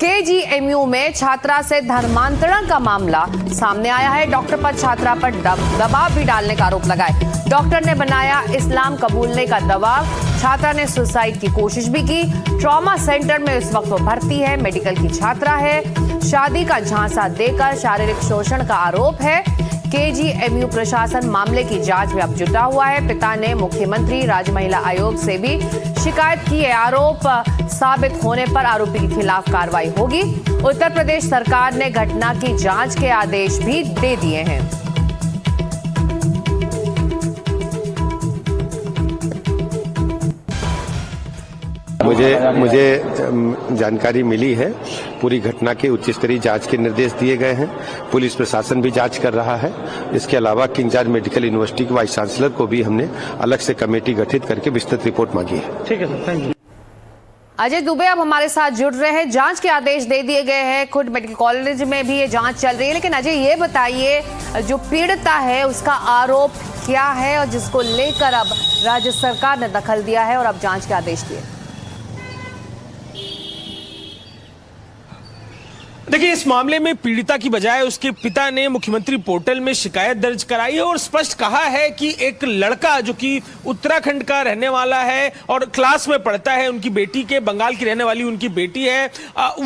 KGMU में छात्रा से धर्मांतरण का मामला सामने आया है। डॉक्टर पर छात्रा पर दबाव भी डालने का आरोप लगाए। डॉक्टर ने बनाया इस्लाम कबूलने का दबाव। छात्रा ने सुसाइड की कोशिश भी की। ट्रॉमा सेंटर में इस वक्त वो भर्ती है। मेडिकल की छात्रा है। शादी का झांसा देकर शारीरिक शोषण का आरोप है। केजीएमयू प्रशासन मामले की जांच में अब जुटा हुआ है। पिता ने मुख्यमंत्री राज्य महिला आयोग से भी शिकायत की है। आरोप साबित होने पर आरोपी के खिलाफ कार्रवाई होगी। उत्तर प्रदेश सरकार ने घटना की जांच के आदेश भी दे दिए हैं। मुझे जानकारी मिली है। पूरी घटना के उच्च स्तरीय जांच के निर्देश दिए गए हैं। पुलिस प्रशासन भी जांच कर रहा है। इसके अलावा किंग जॉर्ज मेडिकल यूनिवर्सिटी के वाइस चांसलर को भी हमने अलग से कमेटी गठित करके विस्तृत रिपोर्ट मांगी है। ठीक है sir, thank you. Ajay Dubey अब हमारे साथ जुड़ रहे हैं। जांच के आदेश दे दिए गए हैं। खुद मेडिकल कॉलेज में भी ये जांच चल रही है। लेकिन अजय ये बताइए, जो पीड़िता है उसका आरोप क्या है और जिसको लेकर अब राज्य सरकार ने दखल दिया है और अब जांच के आदेश दिए? देखिए, इस मामले में पीड़िता की बजाय उसके पिता ने मुख्यमंत्री पोर्टल में शिकायत दर्ज कराई है और स्पष्ट कहा है कि एक लड़का जो कि उत्तराखंड का रहने वाला है और क्लास में पढ़ता है, उनकी बेटी के, बंगाल की रहने वाली उनकी बेटी है,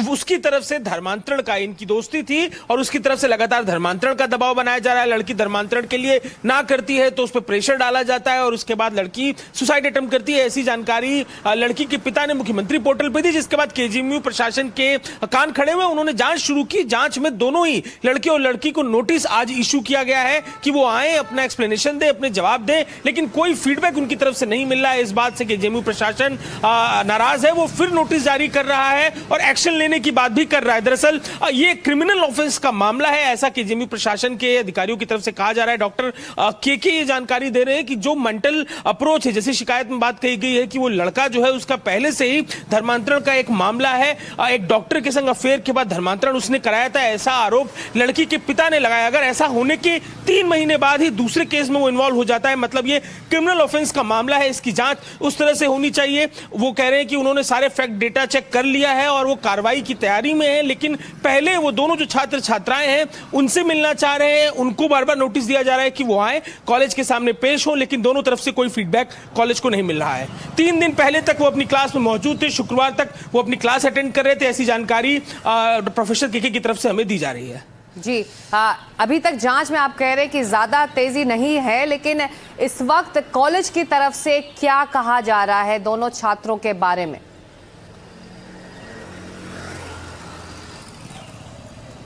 उसकी तरफ से धर्मांतरण का इनकी दोस्ती थी और उसकी तरफ से लगातार धर्मांतरण का दबाव बनाया जा रहा है। लड़की धर्मांतरण के लिए ना करती है तो उस पर प्रेशर डाला जाता है और उसके बाद लड़की सुसाइड अटेम्प्ट करती है। ऐसी जानकारी लड़की के पिता ने मुख्यमंत्री पोर्टल पर दी, जिसके बाद केजीएमयू प्रशासन के कान खड़े हुए। उन्होंने जांच शुरू की। जांच में दोनों ही लड़के और लड़की को नोटिस आज इशू किया गया है कि वो आए, अपना एक्सप्लेनेशन दे, अपने जवाब दे, लेकिन कोई फीडबैक उनकी तरफ से नहीं मिल रहा है। इस बात से केजीएमयू प्रशासन नाराज है। वो फिर नोटिस जारी कर रहा है और एक्शन लेने की बात भी कर रहा है। दरअसल ये क्रिमिनल ऑफेंस का मामला है, ऐसा केजीएमयू प्रशासन के अधिकारियों की तरफ से कहा जा रहा है। डॉक्टर के ये जानकारी दे रहे हैं कि जो मेंटल अप्रोच है, जैसे शिकायत में बात कही गई है कि वो लड़का जो है उसका पहले से ही धर्मांतरण का एक मामला है। एक डॉक्टर के संग अफेयर के बाद धर्मांतरण उसने कराया था, ऐसा आरोप लड़की के पिता ने लगाया। अगर ऐसा होने के 3 महीने बाद ही दूसरे केस में वो इन्वॉल्व हो जाता है, मतलब ये क्रिमिनल ऑफेंस का मामला है। इसकी जांच उस तरह से होनी चाहिए। वो कह रहे हैं कि उन्होंने सारे फैक्ट डेटा चेक कर लिया है और वो कार्रवाई की तैयारी में है, लेकिन पहले वो दोनों जो छात्र छात्राएं हैं उनसे मिलना चाह रहे हैं। उनको बार बार नोटिस दिया जा रहा है कि वो आए, कॉलेज के सामने पेश हो, लेकिन दोनों तरफ से कोई फीडबैक कॉलेज को नहीं मिल रहा है। 3 दिन पहले तक वो अपनी क्लास में मौजूद थे। शुक्रवार तक वो अपनी क्लास अटेंड कर रहे थे। ऐसी जानकारी प्रोफेसर के की तरफ से हमें दी जा रही है। जी अभी तक जांच में आप कह रहे हैं कि ज्यादा तेजी नहीं है, लेकिन इस वक्त कॉलेज की तरफ से क्या कहा जा रहा है दोनों छात्रों के बारे में?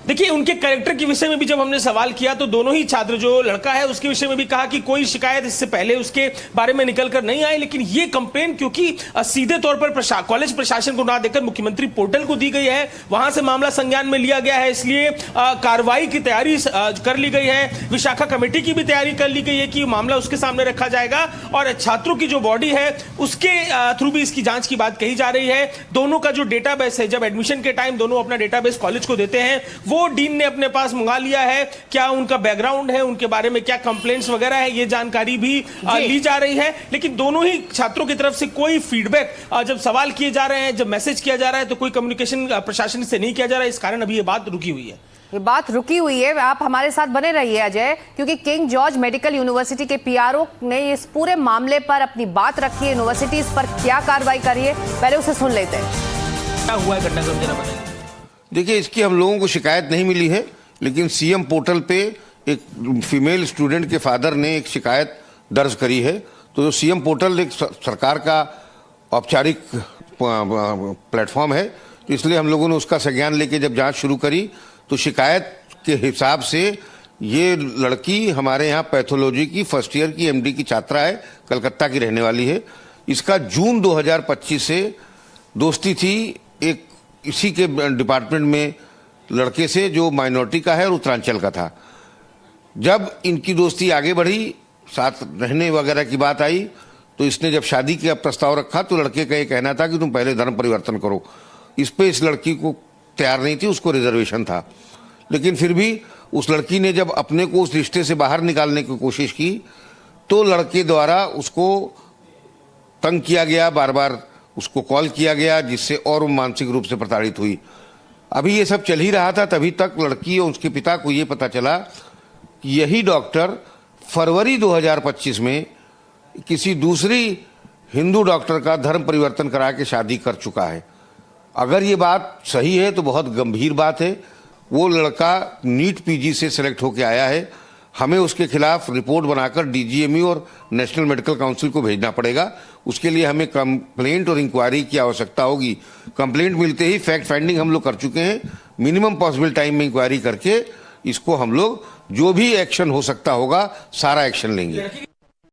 देखिए, उनके कैरेक्टर के विषय में भी जब हमने सवाल किया तो दोनों ही छात्र, जो लड़का है उसके विषय में भी कहा कि कोई शिकायत इससे पहले उसके बारे में निकल कर नहीं आई, लेकिन ये कंप्लेन क्योंकि सीधे तौर पर कॉलेज प्रशासन को ना देकर मुख्यमंत्री पोर्टल को दी गई है, वहां से मामला संज्ञान में लिया गया है, इसलिए कार्रवाई की तैयारी कर ली गई है। विशाखा कमेटी की भी तैयारी कर ली गई है कि मामला उसके सामने रखा जाएगा और छात्रों की जो बॉडी है उसके थ्रू भी इसकी जांच की बात कही जा रही है। दोनों का जो डेटाबेस है, जब एडमिशन के टाइम दोनों अपना डेटाबेस कॉलेज को देते हैं, वो डीन ने अपने पास मंगा लिया है। क्या उनका बैकग्राउंड है, उनके बारे में क्या कंप्लेंट्स वगैरह है, ये जानकारी भी ली जा रही है। लेकिन दोनों ही छात्रों की तरफ से कोई फीडबैक, जब सवाल किए जा रहे हैं, जब मैसेज किया जा रहा है, तो कोई कम्युनिकेशन प्रशासन से नहीं किया जा रहा है। इस कारण अभी ये बात रुकी हुई है। ये बात रुकी हुई है। आप हमारे साथ बने रहिए अजय, क्योंकि किंग जॉर्ज मेडिकल यूनिवर्सिटी के पीआरओ ने इस पूरे मामले पर अपनी बात रखी है। यूनिवर्सिटी इस पर क्या कार्रवाई करी है, पहले उसे सुन लेते हैं। क्या हुआ है घटना को जरा बताइए। देखिए, इसकी हम लोगों को शिकायत नहीं मिली है, लेकिन सीएम पोर्टल पे एक फीमेल स्टूडेंट के फादर ने एक शिकायत दर्ज करी है। तो जो सीएम पोर्टल एक सरकार का औपचारिक प्लेटफॉर्म है, तो इसलिए हम लोगों ने उसका संज्ञान लेके जब जांच शुरू करी तो शिकायत के हिसाब से ये लड़की हमारे यहाँ पैथोलॉजी की फर्स्ट ईयर की एमडी की छात्रा है, कलकत्ता की रहने वाली है। इसका जून 2025 से दोस्ती थी एक इसी के डिपार्टमेंट में लड़के से जो माइनॉरिटी का है और उत्तरांचल का था। जब इनकी दोस्ती आगे बढ़ी, साथ रहने वगैरह की बात आई, तो इसने जब शादी का प्रस्ताव रखा तो लड़के का ये कहना था कि तुम पहले धर्म परिवर्तन करो। इस पे इस लड़की को तैयार नहीं थी, उसको रिजर्वेशन था। लेकिन फिर भी उस लड़की ने जब अपने को उस रिश्ते से बाहर निकालने की कोशिश की तो लड़के द्वारा उसको तंग किया गया, बार बार उसको कॉल किया गया, जिससे और वो मानसिक रूप से प्रताड़ित हुई। अभी ये सब चल ही रहा था, तभी तक लड़की और उसके पिता को ये पता चला कि यही डॉक्टर फरवरी 2025 में किसी दूसरी हिंदू डॉक्टर का धर्म परिवर्तन करा के शादी कर चुका है। अगर ये बात सही है तो बहुत गंभीर बात है। वो लड़का नीट पीजी से सिलेक्ट होकर आया है। हमें उसके खिलाफ रिपोर्ट बनाकर डीजीएमई और नेशनल मेडिकल काउंसिल को भेजना पड़ेगा। उसके लिए हमें कंप्लेंट और इंक्वायरी की आवश्यकता होगी। कंप्लेंट मिलते ही फैक्ट फाइंडिंग हम लोग कर चुके हैं। मिनिमम पॉसिबल टाइम में इंक्वायरी करके इसको हम लोग जो भी एक्शन हो सकता होगा सारा एक्शन लेंगे।